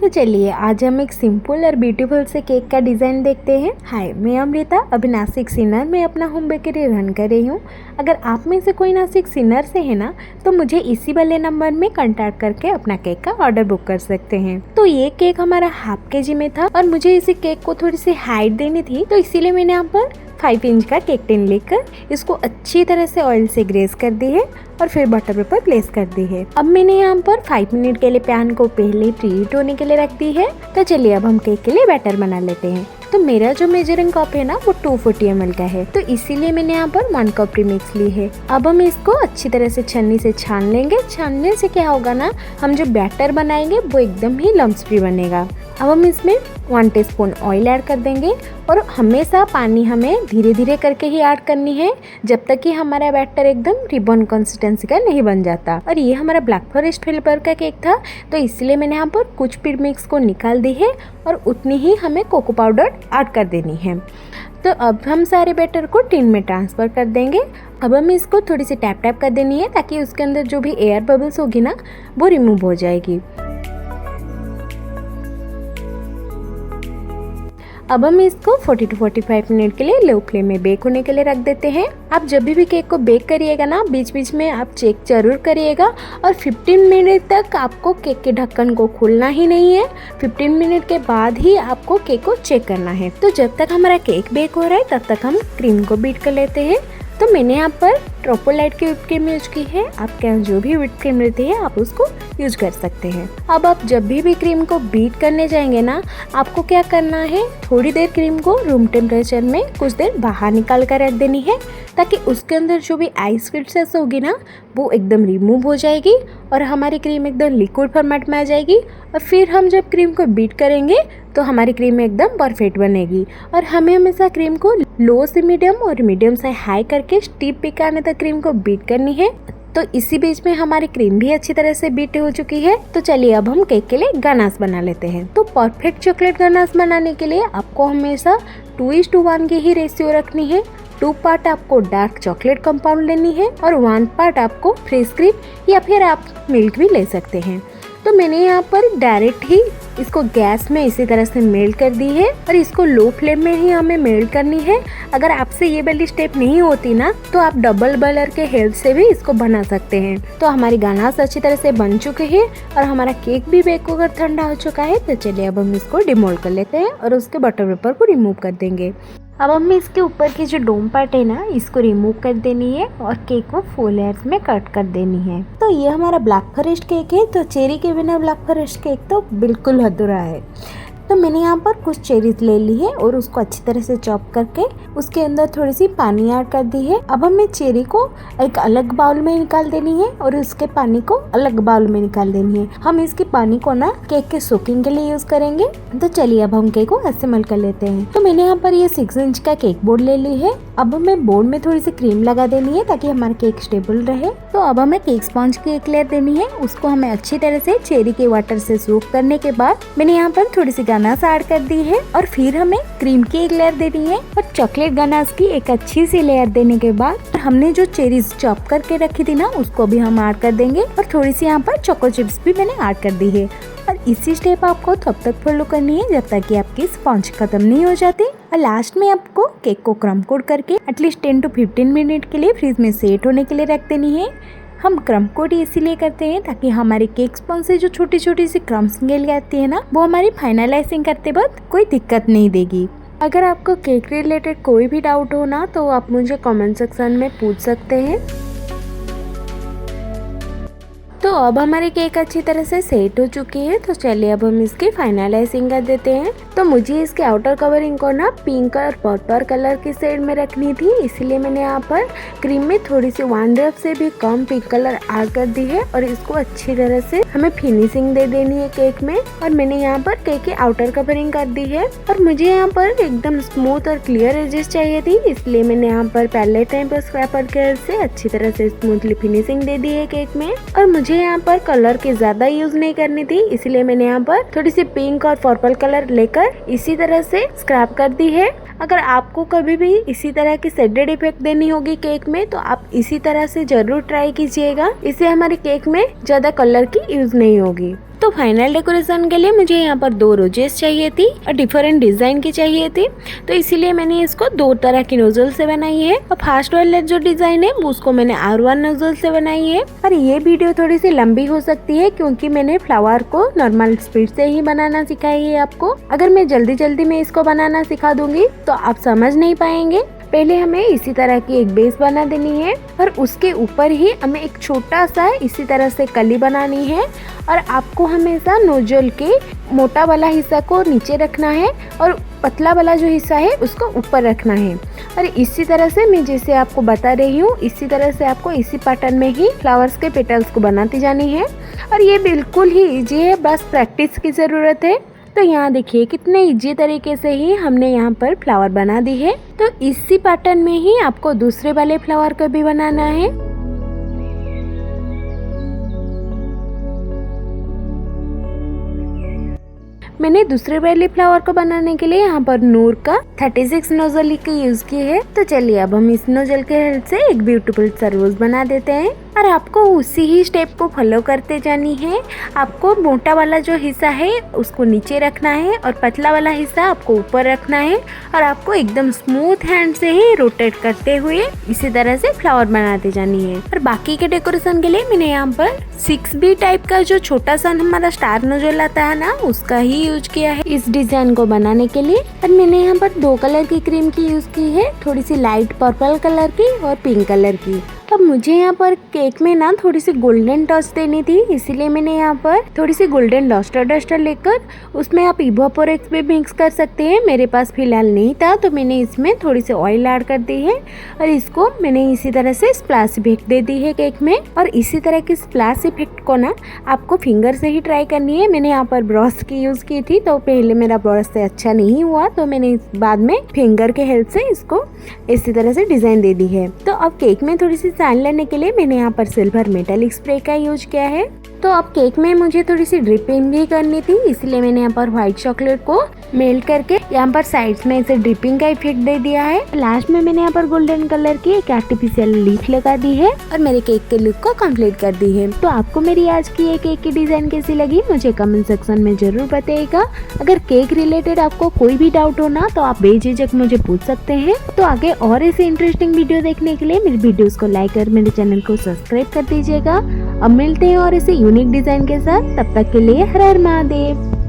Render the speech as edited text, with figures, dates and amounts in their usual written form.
तो चलिए आज हम एक सिंपल और ब्यूटीफुल से केक का डिज़ाइन देखते हैं। हाय, मैं अमृता अभी नासिक सिन्नर में अपना होम बेकरी रन कर रही हूँ। अगर आप में से कोई नासिक सिन्नर से है ना, तो मुझे इसी वाले नंबर में कांटेक्ट करके अपना केक का ऑर्डर बुक कर सकते हैं। तो ये केक हमारा हाफ केजी में था और मुझे इसी केक को थोड़ी सी हाइट देनी थी, तो इसीलिए मैंने यहाँ पर 5 इंच का केक टिन लेकर इसको अच्छी तरह से ऑयल से ग्रेस कर दी है और फिर बटर पेपर प्लेस कर दी है। अब मैंने यहाँ पर 5 मिनट के लिए पैन को पहले प्रीहीट होने के लिए रख दी है। तो चलिए अब हम केक के लिए बैटर बना लेते हैं। तो मेरा जो मेजरिंग कप है ना वो 240 ml का है, तो इसीलिए मैंने यहाँ पर 1 कप प्रीमिक्स ली है। अब हम इसको अच्छी तरह से छन्नी से छान लेंगे। छानने से क्या होगा ना, हम जो बैटर बनाएंगे वो एकदम ही लम्स फ्री बनेगा। अब हम इसमें 1 टीस्पून ऑयल ऐड कर देंगे और हमेशा पानी हमें धीरे धीरे करके ही ऐड करनी है, जब तक कि हमारा बैटर एकदम रिबन कंसिस्टेंसी का नहीं बन जाता। और ये हमारा ब्लैक फॉरेस्ट फ्लेवर का केक था, तो इसलिए मैंने यहाँ पर कुछ प्रीमिक्स को निकाल दी है और उतनी ही हमें कोको पाउडर ऐड कर देनी है। तो अब हम सारे बैटर को टिन में ट्रांसफ़र कर देंगे। अब हमें इसको थोड़ी सी टैप टैप कर देनी है ताकि उसके अंदर जो भी एयर बबल्स होगी ना वो रिमूव हो जाएगी। अब हम इसको 40 to 45 मिनट के लिए लो फ्लेम में बेक होने के लिए रख देते हैं। आप जब भी केक को बेक करिएगा ना, बीच बीच में आप चेक जरूर करिएगा और 15 मिनट तक आपको केक के ढक्कन को खोलना ही नहीं है। 15 मिनट के बाद ही आपको केक को चेक करना है। तो जब तक हमारा केक बेक हो रहा है तब तक हम क्रीम को बीट कर लेते हैं। तो मैंने यहाँ पर ट्रोपोलाइट की व्हिप क्रीम यूज की है। आपके यहाँ जो भी व्हिप क्रीम रहती है आप उसको यूज कर सकते हैं। अब आप जब भी क्रीम को बीट करने जाएंगे ना, आपको क्या करना है, थोड़ी देर क्रीम को रूम टेम्परेचर में कुछ देर बाहर निकाल कर रख देनी है, ताकि उसके अंदर जो भी आइस क्रिस्टल्स होगी ना वो एकदम रिमूव हो जाएगी और हमारी क्रीम एकदम लिक्विड फॉर्मेट में आ जाएगी। और फिर हम जब क्रीम को बीट करेंगे तो हमारी क्रीम एकदम परफेक्ट बनेगी। और हमें हमेशा क्रीम को लो से मीडियम और मीडियम से हाई करके स्टीप पिक आने तक क्रीम को बीट करनी है। तो इसी बीच में हमारी क्रीम भी अच्छी तरह से बीट हो चुकी है। तो चलिए अब हम केक के लिए गनाश बना लेते हैं। तो परफेक्ट चॉकलेट गनाश बनाने के लिए आपको हमेशा 2:1 की ही रेशियो रखनी है। 2 पार्ट आपको डार्क चॉकलेट कंपाउंड लेनी है और 1 पार्ट आपको फ्रेश क्रीम या फिर आप मिल्क भी ले सकते हैं। तो मैंने यहाँ पर डायरेक्ट ही इसको गैस में इसी तरह से मेल्ट कर दी है और इसको लो फ्लेम में ही हमें मेल्ट करनी है। अगर आपसे ये वाली स्टेप नहीं होती ना, तो आप डबल बॉयलर के हेल्प से भी इसको बना सकते हैं। तो हमारी गनाश अच्छी तरह से बन चुके हैं और हमारा केक भी बेक होकर ठंडा हो चुका है। तो चलिए अब हम इसको डिमोल्ड कर लेते हैं और उसके बटर पेपर को रिमूव कर देंगे। अब हमें इसके ऊपर की जो डोम पार्ट है ना, इसको रिमूव कर देनी है और केक को 4 लेयर्स में कट कर देनी है। तो ये हमारा ब्लैक फॉरेस्ट केक है। तो चेरी के बिना ब्लैक फॉरेस्ट केक तो बिल्कुल अधूरा है। तो मैंने यहाँ पर कुछ चेरीज ले ली है और उसको अच्छी तरह से चॉप करके उसके अंदर थोड़ी सी पानी ऐड कर दी है। अब हमें चेरी को एक अलग बाउल में निकाल देनी है और उसके पानी को अलग बाउल में निकाल देनी है। हम इसके पानी को ना केक के सोकिंग के लिए यूज करेंगे। तो चलिए अब हम केक को असेंबल कर लेते हैं। तो मैंने यहाँ पर ये 6 इंच का केक बोर्ड ले ली है। अब हमें बोर्ड में थोड़ी सी क्रीम लगा देनी है ताकि हमारा केक स्टेबल रहे। तो अब हमें केक स्पॉन्ज की एक लेयर देनी है। उसको हमें अच्छी तरह से चेरी के वाटर से सोक करने के बाद मैंने यहाँ पर थोड़ी सी गनाश ऐड कर दी है और फिर हमें क्रीम की एक लेयर देनी है और चॉकलेट गनाश की एक अच्छी सी लेयर देने के बाद हमने जो चेरीज चॉप करके रखी थी ना, उसको भी हम ऐड कर देंगे और थोड़ी सी यहाँ पर चोको चिप्स भी मैंने ऐड कर दी है। और इसी स्टेप आपको तब तक फॉलो करनी है जब तक कि आपकी स्पॉन्ज खत्म नहीं हो जाती। और लास्ट में आपको केक को क्रम्ब कोट करके एटलीस्ट 10 to 15 मिनट के लिए फ्रीज में सेट होने के लिए रख देनी है। हम क्रम्ब कोट इसीलिए करते हैं ताकि हमारे केक स्पॉन्ज से जो छोटी छोटी सी क्रम्स निकल आती है ना, वो हमारी फाइनलाइजिंग करते वक्त कोई दिक्कत नहीं देगी। अगर आपको केक रिलेटेड कोई भी डाउट हो ना, तो आप मुझे कमेंट सेक्शन में पूछ सकते हैं। तो अब हमारी केक अच्छी तरह से सेट हो चुकी है। तो चलिए अब हम इसकी फाइनलाइजिंग कर देते हैं। तो मुझे इसके आउटर कवरिंग को ना पिंक और पर्पल कलर की शेड में रखनी थी, इसलिए मैंने यहाँ पर क्रीम में थोड़ी सी 1 ड्रॉप से भी कम पिंक कलर ऐड कर दी है और इसको अच्छी तरह से हमें फिनिशिंग दे देनी है केक में। और मैंने यहाँ पर केक की आउटर कवरिंग कर दी है और मुझे यहाँ पर एकदम स्मूथ और क्लियर एजेस चाहिए थी, इसलिए मैंने यहाँ पर पहले टाइम पर स्क्रैपर के से अच्छी तरह से स्मूथली फिनिशिंग दे दी है केक में। और मुझे यहाँ पर कलर की ज्यादा यूज नहीं करनी थी, इसलिए मैंने यहाँ पर थोड़ी सी पिंक और पर्पल कलर लेकर इसी तरह से स्क्रैप कर दी है। अगर आपको कभी भी इसी तरह की शेडेड इफेक्ट देनी होगी केक में तो आप इसी तरह से जरूर ट्राई कीजिएगा। इससे हमारे केक में ज्यादा कलर की यूज नहीं होगी। तो फाइनल डेकोरेशन के लिए मुझे यहाँ पर 2 रोजेस चाहिए थी और डिफरेंट डिजाइन की चाहिए थी, तो इसीलिए मैंने इसको 2 तरह की नोजल से बनाई है। और फर्स्ट वाले जो डिजाइन है उसको मैंने R1 नोजल से बनाई है। और ये वीडियो थोड़ी सी लंबी हो सकती है क्योंकि मैंने फ्लावर को नॉर्मल स्पीड से ही बनाना सिखाई है आपको। अगर मैं जल्दी जल्दी में इसको बनाना सिखा दूंगी तो आप समझ नहीं पाएंगे। पहले हमें इसी तरह की एक बेस बना देनी है और उसके ऊपर ही हमें एक छोटा सा इसी तरह से कली बनानी है। और आपको हमेशा नोजल के मोटा वाला हिस्सा को नीचे रखना है और पतला वाला जो हिस्सा है उसको ऊपर रखना है। और इसी तरह से मैं जैसे आपको बता रही हूँ इसी तरह से आपको इसी पैटर्न में ही फ्लावर्स के पेटल्स को बनाती जानी है। और ये बिल्कुल ही इजी है, बस प्रैक्टिस की ज़रूरत है। तो यहाँ देखिए कितने इजी तरीके से ही हमने यहाँ पर फ्लावर बना दी है। तो इसी पैटर्न में ही आपको दूसरे वाले फ्लावर को भी बनाना है। मैंने दूसरे वाले फ्लावर को बनाने के लिए यहाँ पर नूर का 36 नोजल की यूज की है। तो चलिए अब हम इस नोजल के हेल्प से एक ब्यूटीफुल सा रोज बना देते हैं। और आपको उसी ही स्टेप को फॉलो करते जानी है। आपको मोटा वाला जो हिस्सा है उसको नीचे रखना है और पतला वाला हिस्सा आपको ऊपर रखना है। और आपको एकदम स्मूथ हैंड से ही रोटेट करते हुए इसी तरह से फ्लावर बनाते जानी है। और बाकी के डेकोरेशन के लिए मैंने यहाँ पर 6B टाइप का जो छोटा सा हमारा स्टार नोजल आता है ना उसका ही यूज किया है इस डिजाइन को बनाने के लिए। और मैंने यहाँ पर 2 कलर की क्रीम की यूज की है, थोड़ी सी लाइट पर्पल कलर की और पिंक कलर की। अब मुझे यहाँ पर केक में ना थोड़ी सी गोल्डन टच देनी थी, इसीलिए मैंने यहाँ पर थोड़ी सी गोल्डन डस्टर लेकर उसमें आप इवापोरेक्स भी मिक्स कर सकते हैं। मेरे पास फिलहाल नहीं था तो मैंने इसमें थोड़ी सी ऑयल ऐड कर दी है और इसको मैंने इसी तरह से स्प्लैश इफेक्ट दे दी है केक में। और इसी तरह की स्प्लैश इफेक्ट को ना आपको फिंगर से ही ट्राई करनी है। मैंने यहाँ पर ब्रश की यूज की थी तो पहले मेरा ब्रश से अच्छा नहीं हुआ तो मैंने बाद में फिंगर के हेल्प से इसको इसी तरह से डिजाइन दे दी है। तो अब केक में थोड़ी सी शाइन लेने के लिए मैंने यहाँ पर सिल्वर मेटालिक स्प्रे का यूज किया है। तो अब केक में मुझे थोड़ी सी ड्रिपिंग भी करनी थी, इसलिए मैंने यहाँ पर व्हाइट चॉकलेट को मेल्ट करके यहाँ पर साइड्स में ऐसे ड्रिपिंग का इफेक्ट दे दिया है। लास्ट में मैंने यहाँ पर गोल्डन कलर की एक आर्टिफिशियल लीफ लगा दी है और मेरे केक के लुक को कंप्लीट कर दी है। तो आपको मेरी आज की ये केक की डिजाइन कैसी लगी मुझे कमेंट सेक्शन में जरूर बताइएगा। अगर केक रिलेटेड आपको कोई भी डाउट हो ना तो आप बेझिझक मुझे पूछ सकते हैं। तो आगे और ऐसे इंटरेस्टिंग वीडियो देखने के लिए मेरे वीडियोस को लाइक और मेरे चैनल को सब्सक्राइब कर दीजिएगा। अब मिलते हैं और ऐसे यूनिक डिजाइन के साथ, तब तक के लिए हर हर महादेव।